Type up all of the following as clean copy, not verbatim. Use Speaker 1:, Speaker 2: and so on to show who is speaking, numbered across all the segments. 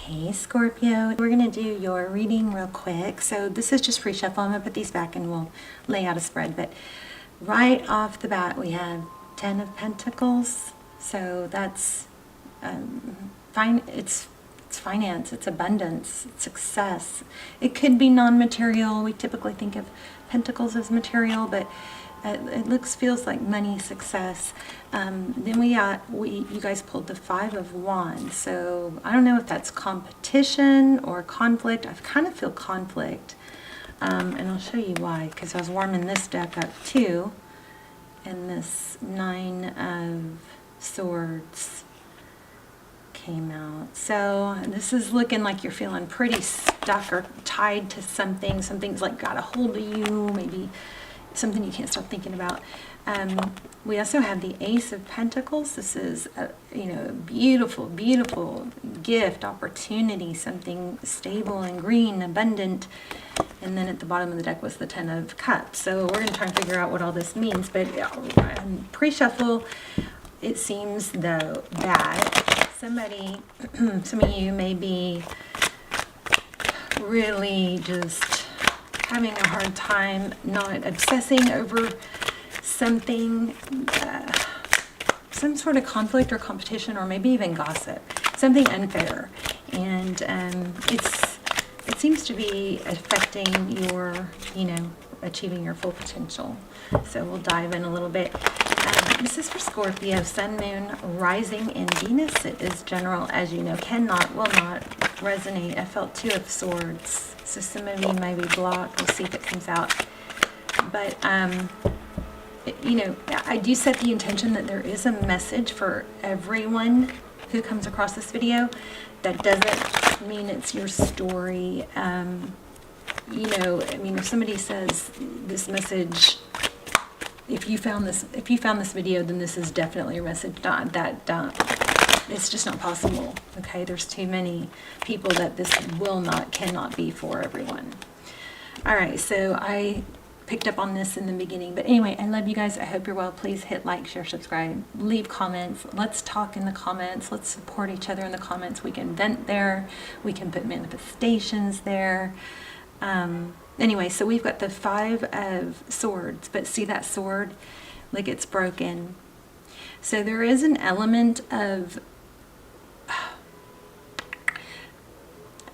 Speaker 1: Hey Scorpio, we're going to do your reading real quick. So this is just free shuffle. I'm going to put these back and we'll lay out a spread. But right off the bat we have 10 of Pentacles. So that's fine. It's finance, it's abundance, it's success. It could be non-material. We typically think of Pentacles as material, but it feels like money, success. Then you guys pulled the 5 of Wands. So I don't know if that's competition or conflict. I kind of feel conflict. And I'll show you why, because I was warming this deck up too. And this 9 of Swords came out. So this is looking like you're feeling pretty stuck or tied to something. Something's like got a hold of you, maybe something you can't stop thinking about. We also have the Ace of Pentacles. This is a beautiful, beautiful gift, opportunity, something stable and green, abundant. And then at the bottom of the deck was the 10 of Cups. So we're going to try and figure out what all this means. But pre-shuffle, it seems though that some of you may be really just having a hard time not obsessing over something, some sort of conflict or competition, or maybe even gossip, something unfair, and it seems to be affecting your, achieving your full potential. So we'll dive in a little bit. This is for Scorpio, Sun, Moon, Rising, and Venus. It is general, as you know, will not resonate. I felt 2 of Swords, so some of you may be blocked. We'll see if it comes out. But, I do set the intention that there is a message for everyone who comes across this video. That doesn't mean it's your story. If somebody says this message, if you found this video, then this is definitely a message. It's just not possible. Okay, there's too many people that this cannot be for everyone. All right, so I picked up on this in the beginning, but anyway, I love you guys. I hope you're well. Please hit like, share, subscribe, leave comments. Let's talk in the comments. Let's support each other in the comments. We can vent there. We can put manifestations there. Anyway, so we've got the 5 of Swords, but see that sword, like it's broken. So there is an element of,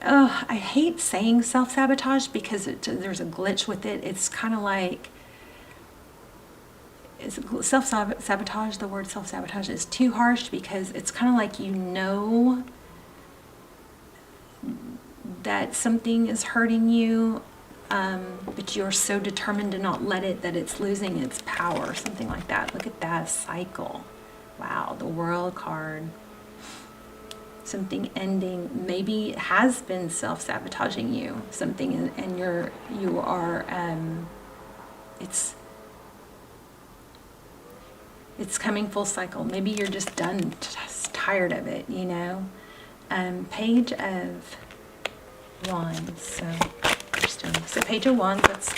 Speaker 1: I hate saying self-sabotage because there's a glitch with it. It's kind of like, self-sabotage, the word self-sabotage is too harsh because it's kind of like that something is hurting you, but you're so determined to not let it that it's losing its power, something like that. Look at that cycle. Wow, the World card. Something ending. Maybe it has been self-sabotaging you, something, and you are it's coming full cycle. Maybe you're just done, just tired of it, Page of Wands. So interesting. So Page of Wands, that's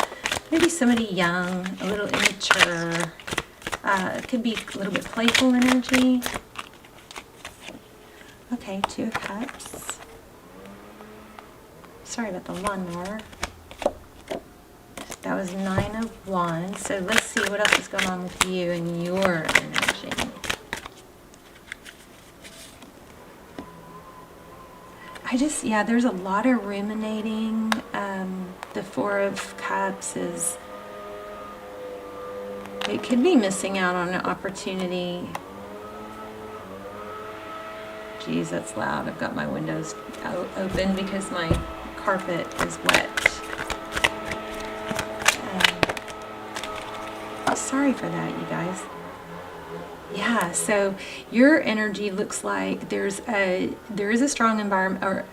Speaker 1: maybe somebody young, a little immature. It could be a little bit playful energy. Okay, 2 of Cups. Sorry about the lawnmower. That was 9 of Wands. So let's see what else is going on with you and your energy. There's a lot of ruminating. The 4 of Cups it could be missing out on an opportunity. Geez, that's loud. I've got my windows open because my carpet is wet. Sorry for that, you guys. Yeah, so your energy looks like there is a strong environment or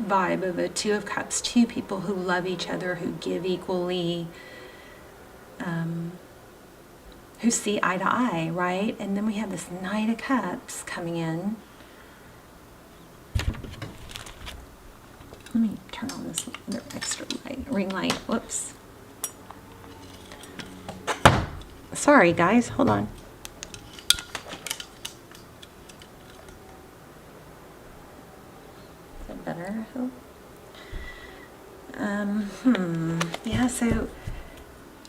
Speaker 1: vibe of a 2 of Cups, 2 people who love each other, who give equally, who see eye to eye, right? And then we have this Knight of Cups coming in. Let me turn on this extra ring light. Whoops. Sorry, guys. Hold on. Is that better? water. Yeah, so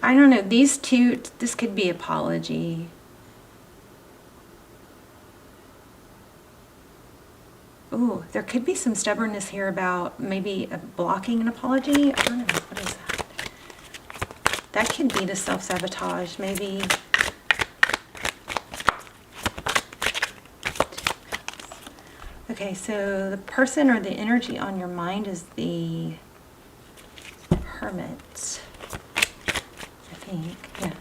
Speaker 1: I don't know. These two, this could be apology. Ooh, there could be some stubbornness here about maybe blocking an apology. I don't know. What is that? That could be the self-sabotage, maybe. Okay, so the person or the energy on your mind is the Hermit. I think, yeah.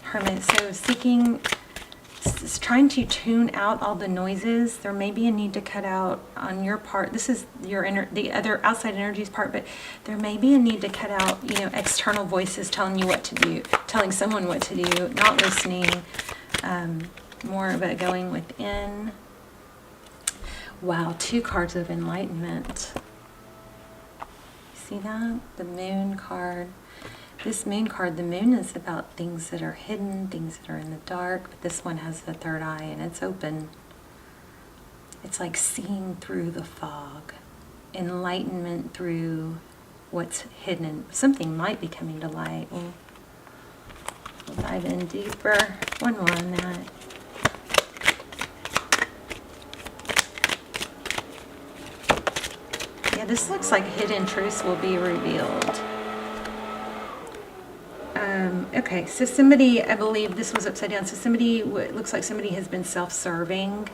Speaker 1: Hermit, so seeking, is trying to tune out all the noises. There may be a need to cut out on your part. This is your the other outside energies part, but there may be a need to cut out, you know, external voices telling you what to do, telling someone what to do, not listening. More of it going within. Wow, 2 cards of enlightenment. See that? The Moon card. This Moon card, the Moon is about things that are hidden, things that are in the dark, but this one has the third eye and it's open. It's like seeing through the fog. Enlightenment through what's hidden. Something might be coming to light. We'll dive in deeper. One more on that. Yeah, this looks like hidden truths will be revealed. Okay, so somebody, I believe this was upside down, so somebody, it looks like somebody has been self-serving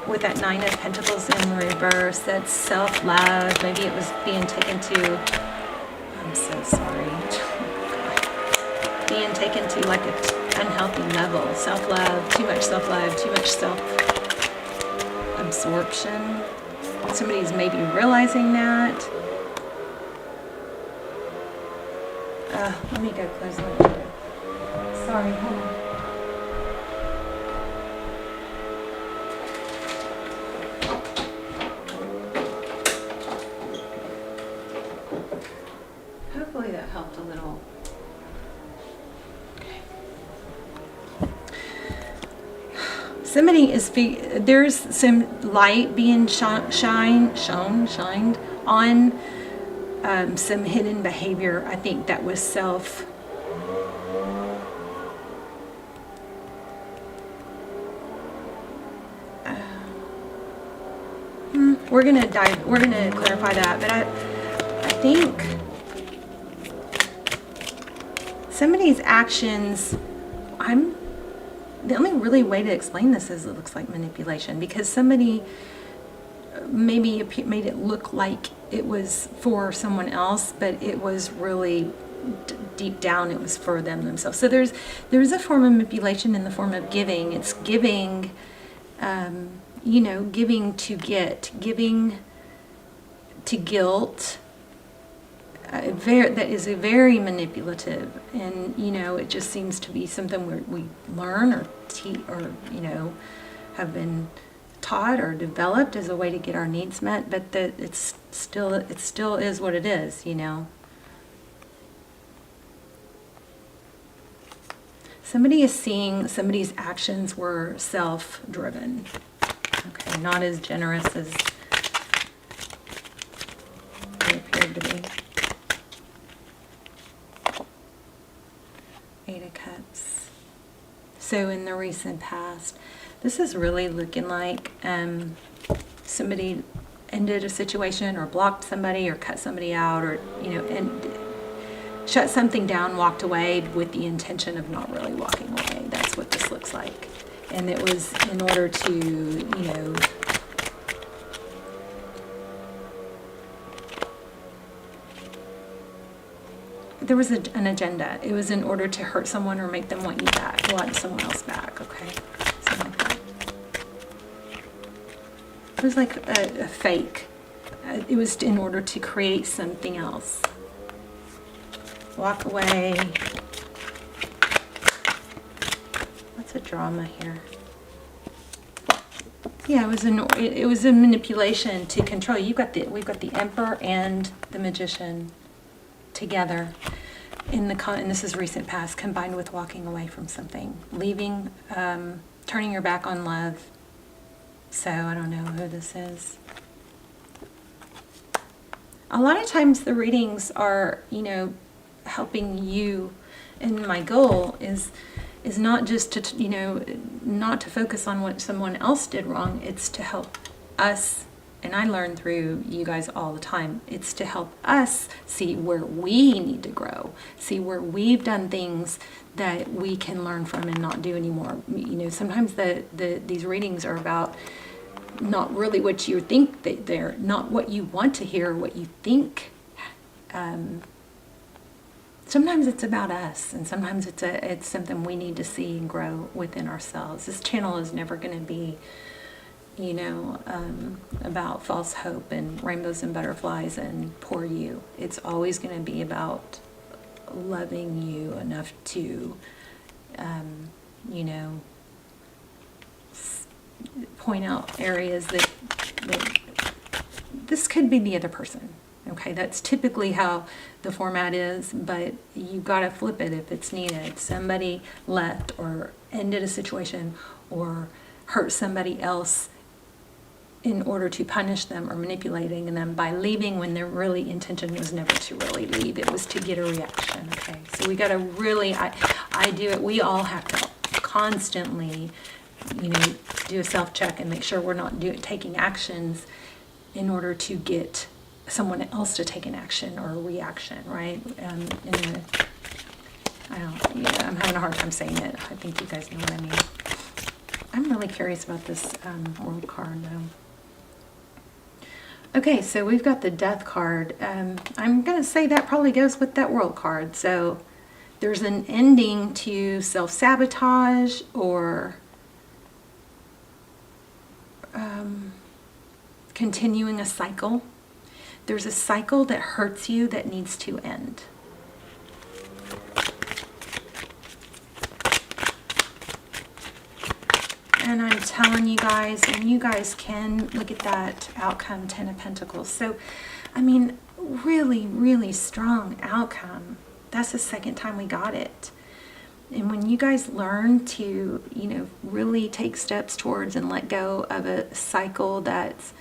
Speaker 1: with that 9 of Pentacles in reverse. That's self-love. Maybe it was being taken to, I'm so sorry, being taken to like an unhealthy level. Self-love, too much self-absorption. Somebody's maybe realizing that. Let me go close the window. Sorry, hold on. Hopefully that helped a little. Okay. Somebody is, there's some light being shined on some hidden behavior. I think that was self. We're gonna clarify that, but I think somebody's actions, the only really way to explain this is it looks like manipulation, because somebody maybe made it look like it was for someone else, but it was really deep down it was for them themselves. So there's a form of manipulation in the form of giving. It's giving, you know, giving to get, giving to guilt. That is a very manipulative, and you know, it just seems to be something we learn or you know, have been taught or developed as a way to get our needs met, but that it still is what it is, you know. Somebody is seeing somebody's actions were self-driven. Okay, not as generous as they appeared to be. 8 of Cups. So in the recent past, this is really looking like somebody ended a situation or blocked somebody or cut somebody out, or, you know, and shut something down, walked away with the intention of not really walking away. That's what this looks like. And it was in order to, you know, there was an agenda. It was in order to hurt someone or make them want you back, want someone else back, okay? Something like that. It was like a fake. It was in order to create something else. Walk away. What's a drama here? Yeah, it was a manipulation to control. We've got the Emperor and the Magician together and this is recent past, combined with walking away from something, leaving, turning your back on love. So I don't know who this is. A lot of times the readings are, you know, helping you, and my goal is not just to, you know, not to focus on what someone else did wrong. It's to help us, and I learn through you guys all the time. It's to help us see where we need to grow, see where we've done things that we can learn from and not do anymore. You know, sometimes these readings are about not really what you think they're, not what you want to hear, what you think. Sometimes it's about us, and sometimes it's something we need to see and grow within ourselves. This channel is never going to be, you know, about false hope and rainbows and butterflies and poor you. It's always going to be about loving you enough to, you know, point out areas that this could be the other person. Okay, that's typically how the format is, but you got to flip it if it's needed. Somebody left or ended a situation or hurt somebody else in order to punish them or manipulating them by leaving when their really intention was never to really leave. It was to get a reaction. Okay, so we got to really, I do it. We all have to constantly, you know, do a self-check and make sure we're not taking actions in order to get someone else to take an action or a reaction, right? I'm having a hard time saying it. I think you guys know what I mean. I'm really curious about this world card, though. Okay, so we've got the Death card. I'm going to say that probably goes with that world card. So there's an ending to self-sabotage or continuing a cycle. There's a cycle that hurts you that needs to end. And I'm telling you guys, and you guys can look at that outcome, 10 of Pentacles. So, I mean, really, really strong outcome. That's the second time we got it. And when you guys learn to, you know, really take steps towards and let go of a cycle that's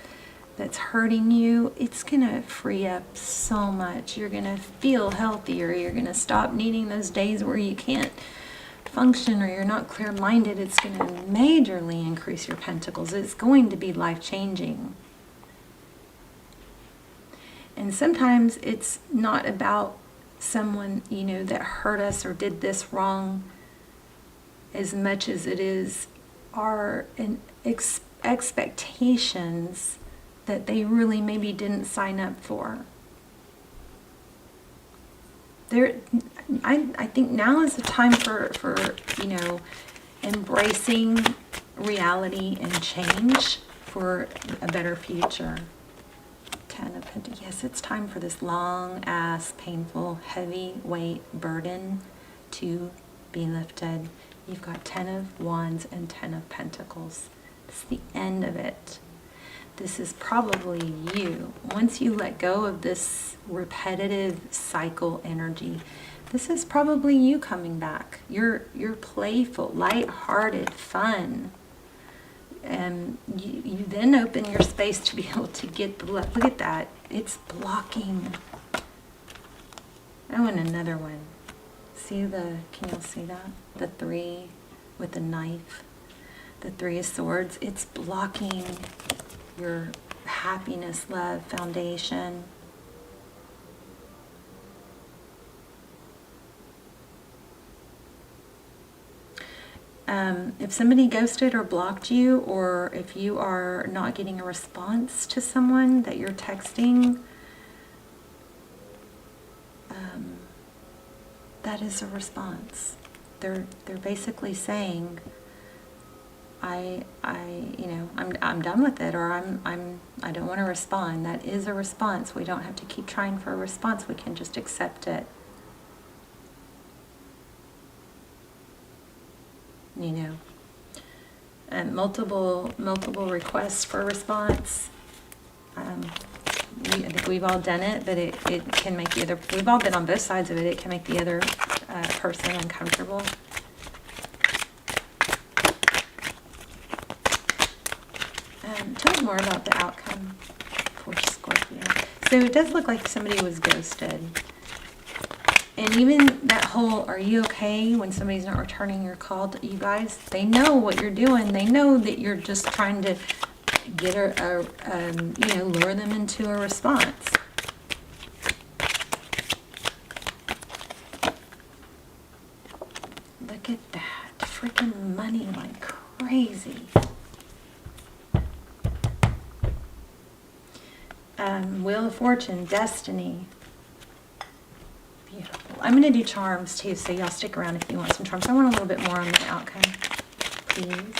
Speaker 1: hurting you, it's going to free up so much. You're going to feel healthier. You're going to stop needing those days where you can't function or you're not clear-minded. It's going to majorly increase your pentacles. It's going to be life-changing. And sometimes it's not about someone, you know, that hurt us or did this wrong as much as it is our expectations that they really maybe didn't sign up for. I think now is the time for you know, embracing reality and change for a better future. 10 of Pentacles. Yes, it's time for this long ass, painful, heavy weight burden to be lifted. You've got 10 of Wands and 10 of Pentacles. It's the end of it. This is probably you. Once you let go of this repetitive cycle energy, this is probably you coming back. You're playful, light-hearted, fun. And you then open your space to be able to get the love. Look at that. It's blocking. I want another one. See can you see that? The 3 with the knife. The 3 of Swords. It's blocking your happiness, love, foundation. If somebody ghosted or blocked you, or if you are not getting a response to someone that you're texting, that is a response. They're basically saying, I'm done with it, or I don't want to respond. That is a response. We don't have to keep trying for a response. We can just accept it. You know, and multiple requests for response. I think we've all done it, but it can make the other. We've all been on both sides of it. It can make the other person uncomfortable. Tell me more about the outcome for Scorpio. So it does look like somebody was ghosted. And even that whole, are you okay, when somebody's not returning your call, you guys, they know what you're doing. They know that you're just trying to get lure them into a response. Look at that. Freaking money like crazy. Wheel of Fortune, Destiny. Beautiful. I'm going to do charms too, so y'all stick around if you want some charms. I want a little bit more on the outcome, please.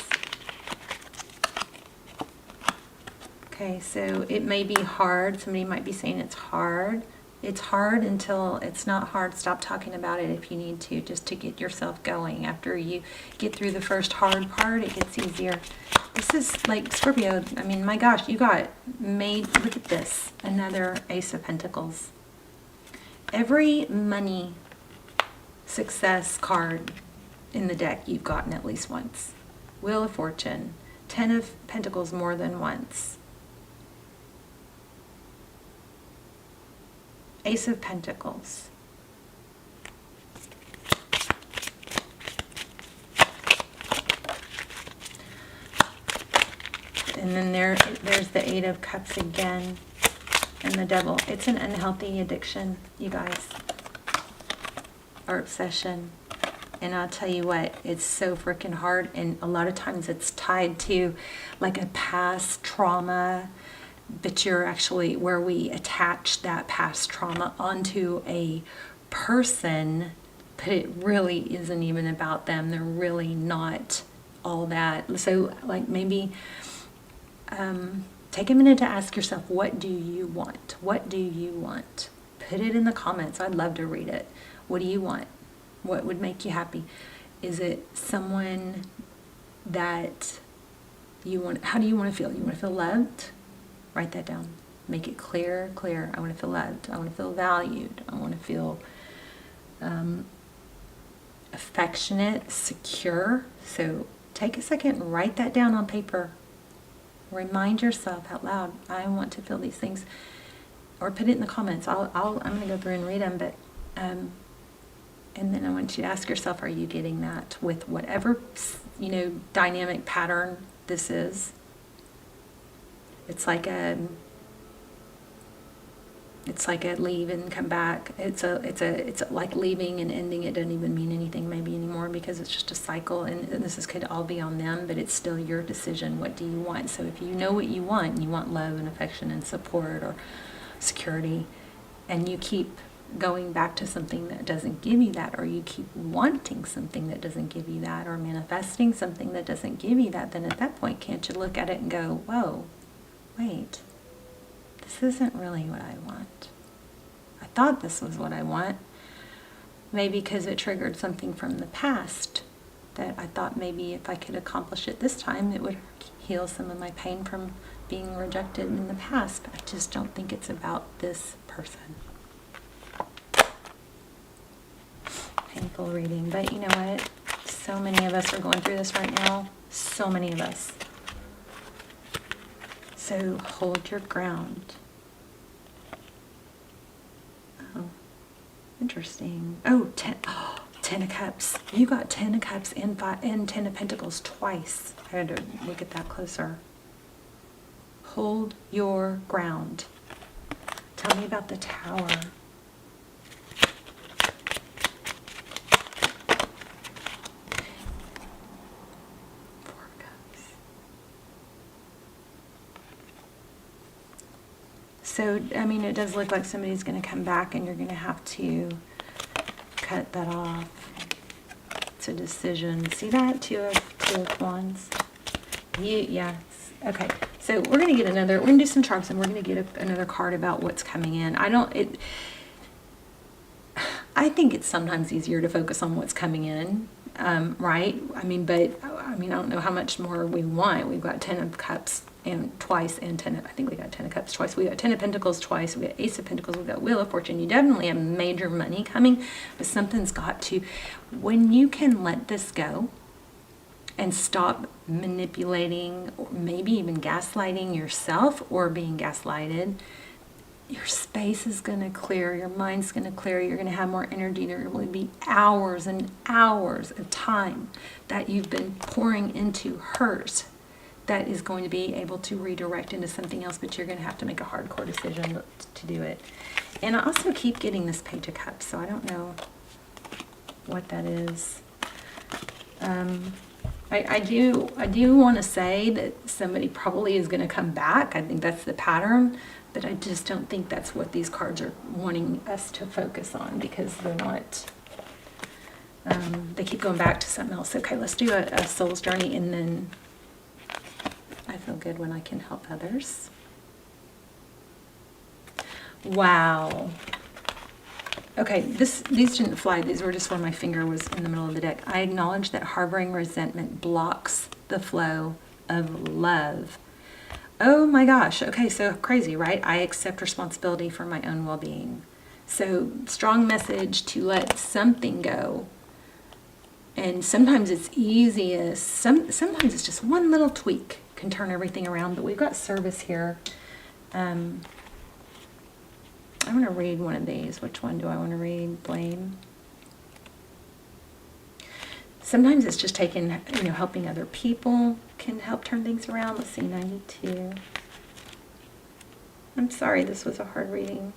Speaker 1: Okay, so it may be hard. Somebody might be saying it's hard. It's hard until it's not hard. Stop talking about it if you need to, just to get yourself going. After you get through the first hard part, it gets easier. This is like Scorpio. I mean, my gosh, you got made. Look at this. Another Ace of Pentacles. Every money success card in the deck you've gotten at least once. Wheel of Fortune. 10 of Pentacles more than once. Ace of Pentacles. And then there's the 8 of Cups again, and the Devil. It's an unhealthy addiction, you guys, or obsession. And I'll tell you what, it's so freaking hard, and a lot of times it's tied to like a past trauma, but you're actually, where we attach that past trauma onto a person, but it really isn't even about them. They're really not all that. So like maybe take a minute to ask yourself, what do you want? What do you want? Put it in the comments. I'd love to read it. What do you want? What would make you happy? Is it someone that you want? How do you want to feel? You want to feel loved? Write that down. Make it clear, clear. I want to feel loved. I want to feel valued. I want to feel affectionate, secure. So take a second and write that down on paper. Remind yourself out loud, I want to feel these things. Or put it in the comments. I'm going to go through and read them, but and then I want you to ask yourself, are you getting that with whatever, dynamic pattern this is? It's like a leave and come back. It's like leaving and ending. It doesn't even mean anything maybe anymore, because it's just a cycle, and could all be on them, but it's still your decision. What do you want? So if you know what you want love and affection and support or security, and you keep going back to something that doesn't give you that, or you keep wanting something that doesn't give you that, or manifesting something that doesn't give you that, then at that point, can't you look at it and go, whoa, wait, this isn't really what I want. I thought this was what I want. Maybe because it triggered something from the past that I thought maybe if I could accomplish it this time, it would heal some of my pain from being rejected in the past. But I just don't think it's about this person. Painful reading, but you know what? So many of us are going through this right now. So many of us. So hold your ground. Oh, interesting. Oh, 10 of Cups. You got 10 of Cups and 10 of Pentacles twice. I had to look at that closer. Hold your ground. Tell me about the Tower. So, I mean, it does look like somebody's going to come back and you're going to have to cut that off. It's a decision. See that? Two of Wands. Yes. Okay. So we're going to get we're going to do some charts, and we're going to get another card about what's coming in. I think it's sometimes easier to focus on what's coming in, right? I don't know how much more we want. We've got 10 of Cups and twice, and I think we got 10 of Cups twice. We got 10 of Pentacles twice. We got Ace of Pentacles. We got Wheel of Fortune. You definitely have major money coming, but something's got to. When you can let this go and stop manipulating, or maybe even gaslighting yourself or being gaslighted, your space is going to clear, your mind's going to clear, you're going to have more energy. There will be hours and hours of time that you've been pouring into hers that is going to be able to redirect into something else, but you're going to have to make a hardcore decision to do it. And I also keep getting this Page of Cups, so I don't know what that is. I do want to say that somebody probably is going to come back. I think that's the pattern, but I just don't think that's what these cards are wanting us to focus on, because they're not, they keep going back to something else. Okay, let's do a soul's journey, and then I feel good when I can help others. Wow. Okay, these didn't fly. These were just when my finger was in the middle of the deck. I acknowledge that harboring resentment blocks the flow of love. Oh my gosh. Okay, so crazy, right? I accept responsibility for my own well-being. So strong message to let something go. And sometimes it's easiest. Sometimes it's just one little tweak can turn everything around. But we've got service here. I'm going to read one of these. Which one do I want to read? Blame. Sometimes it's just taking, helping other people can help turn things around. Let's see, 92. I'm sorry, this was a hard reading.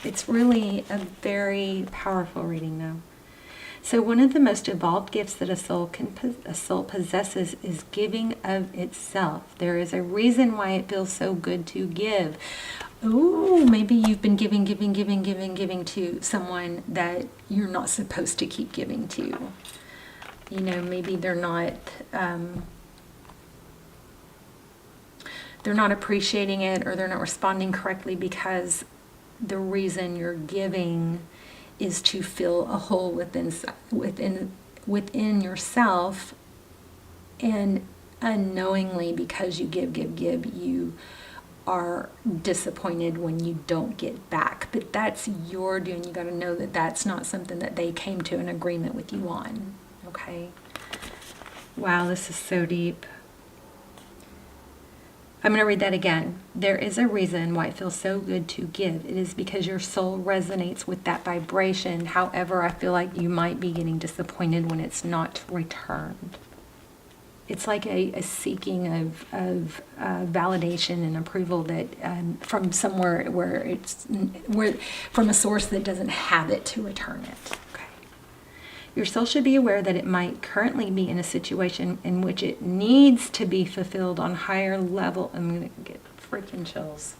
Speaker 1: It's really a very powerful reading, though. So one of the most evolved gifts that a soul possesses is giving of itself. There is a reason why it feels so good to give. Oh, maybe you've been giving to someone that you're not supposed to keep giving to. Maybe they're not appreciating it, or they're not responding correctly, because the reason you're giving is to fill a hole within yourself, and unknowingly, because you give, you are disappointed when you don't get back. But that's your doing. You got to know that that's not something that they came to an agreement with you on. Okay? Wow, this is so deep. I'm going to read that again. There is a reason why it feels so good to give. It is because your soul resonates with that vibration. However, I feel like you might be getting disappointed when it's not returned. It's like a seeking of validation and approval that from somewhere where from a source that doesn't have it to return it. Okay. Your soul should be aware that it might currently be in a situation in which it needs to be fulfilled on higher level. I'm gonna get freaking chills.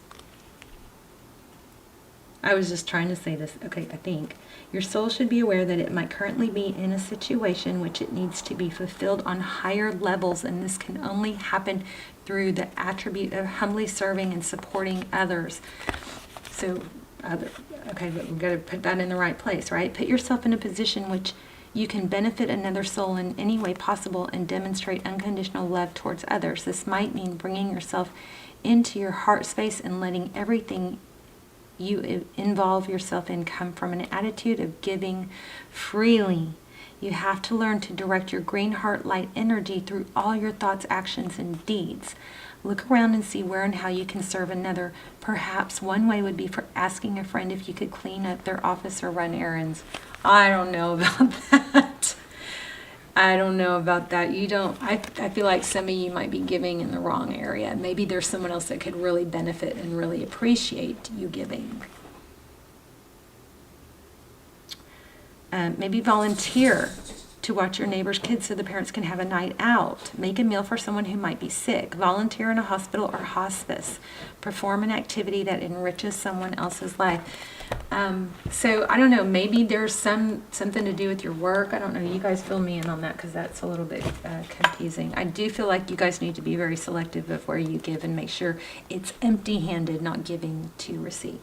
Speaker 1: I was just trying to say this. Okay, I think. Your soul should be aware that it might currently be in a situation which it needs to be fulfilled on higher levels, and this can only happen through the attribute of humbly serving and supporting others. So, okay, but we've got to put that in the right place, right? Put yourself in a position which you can benefit another soul in any way possible and demonstrate unconditional love towards others. This might mean bringing yourself into your heart space and letting everything you involve yourself in come from an attitude of giving freely. You have to learn to direct your green heart light energy through all your thoughts, actions, and deeds. Look around and see where and how you can serve another. Perhaps one way would be for asking a friend if you could clean up their office or run errands. I don't know about that. I don't know about that. I feel like some of you might be giving in the wrong area. Maybe there's someone else that could really benefit and really appreciate you giving. Maybe volunteer to watch your neighbor's kids so the parents can have a night out. Make a meal for someone who might be sick. Volunteer in a hospital or hospice. Perform an activity that enriches someone else's life. So I don't know, maybe there's something to do with your work. I don't know. You guys fill me in on that, because that's a little bit confusing. I do feel like you guys need to be very selective of where you give and make sure it's empty-handed, not giving to receive.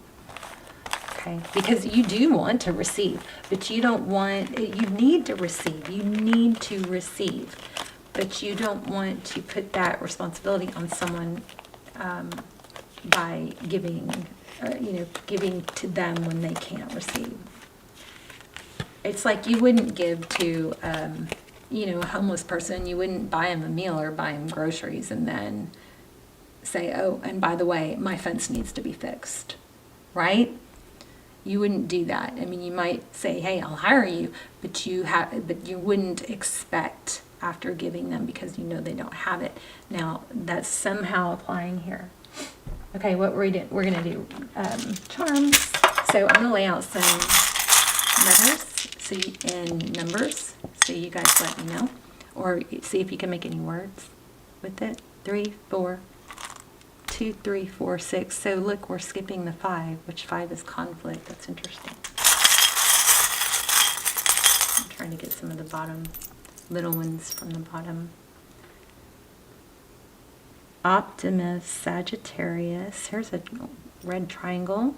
Speaker 1: Okay, because you do want to receive, but you need to receive. You need to receive, but you don't want to put that responsibility on someone by giving to them when they can't receive. It's like you wouldn't give to, you know, a homeless person, you wouldn't buy him a meal or buy him groceries and then say, oh, and by the way, my fence needs to be fixed, right? You wouldn't do that. I mean, you might say, hey, I'll hire you, but you wouldn't expect after giving them because you know they don't have it. Now, that's somehow applying here. Okay, what we're going to do charms. So I'm going to lay out some letters and numbers, so you guys let me know. Or see if you can make any words with it. 3, 4, 2, 3, 4, 6. So look, we're skipping the 5, which 5 is conflict. That's interesting. I'm trying to get some of the bottom, little ones from the bottom. Optimus, Sagittarius. Here's a red triangle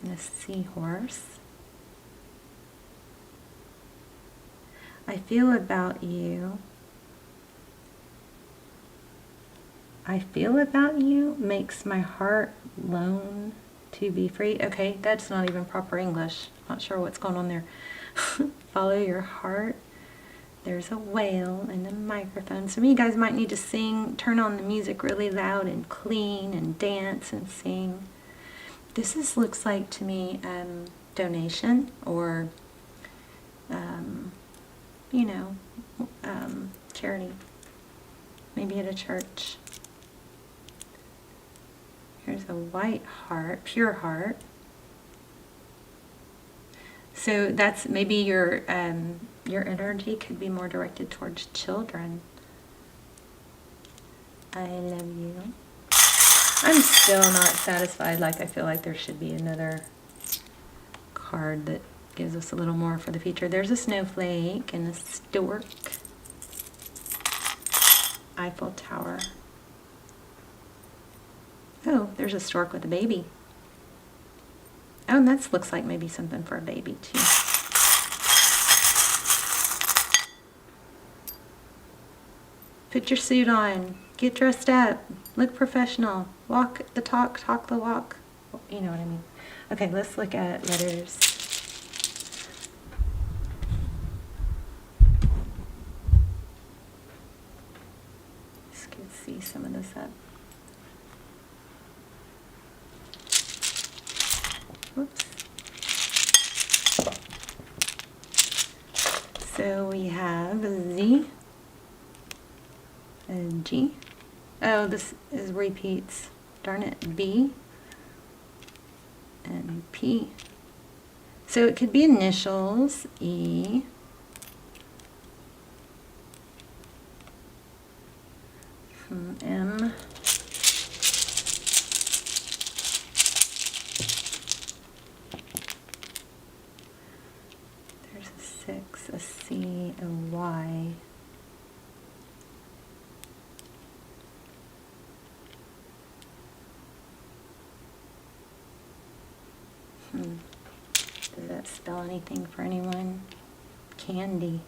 Speaker 1: and a seahorse. I feel about you. I feel about you makes my heart long to be free. Okay, that's not even proper English. Not sure what's going on there. Follow your heart. There's a whale and a microphone. Some of you guys might need to sing, turn on the music really loud and clean and dance and sing. This looks like to me donation or, you know, charity. Maybe at a church. Here's a white heart, pure heart. So that's maybe your energy could be more directed towards children. I love you. I'm still not satisfied. Like, I feel like there should be another card that gives us a little more for the future. There's a snowflake and a stork. Eiffel Tower. Oh, there's a stork with a baby. Oh, and that looks like maybe something for a baby too. Put your suit on. Get dressed up. Look professional. Walk the talk, talk the walk. You know what I mean. Okay, let's look at letters. Let's see some of this up. Whoops. So we have a Z, a G. Oh, this is repeats. Darn it. B and P. So it could be initials. E. M. There's a 6, a C, a Y. Does that spell anything for anyone? Candy.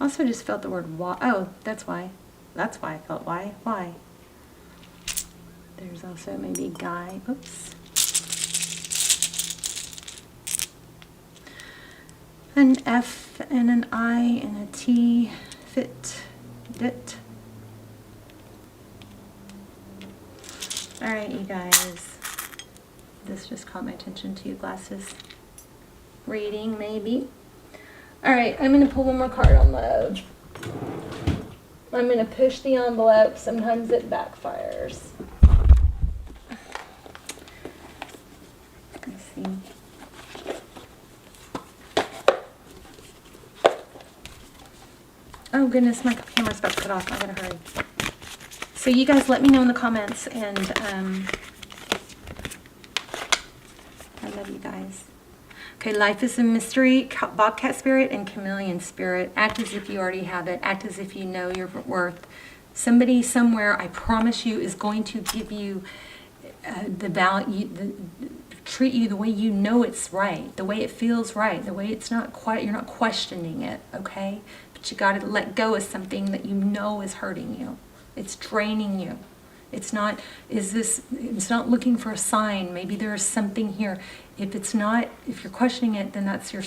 Speaker 1: Also just felt the word why. Oh, that's why. That's why I felt why. Why? There's also maybe guy. Oops. An F and an I and a T. Fit. Dit. Alright, you guys. This just caught my attention too. Glasses. Reading, maybe. Alright, I'm going to pull one more card on love. I'm going to push the envelope. Sometimes it backfires. Let's see. Oh goodness, my camera's about to cut off. I gotta hurry. So you guys let me know in the comments, and I love you guys. Okay, life is a mystery, Bobcat spirit and chameleon spirit. Act as if you already have it. Act as if you know your worth. Somebody somewhere, I promise you, is going to give you the value, treat you the way you know it's right, the way it feels right, the way it's not quite, you're not questioning it, okay? But you got to let go of something that you know is hurting you. It's draining you. It's not, it's not looking for a sign. Maybe there is something here. If it's not, if you're questioning it, then that's your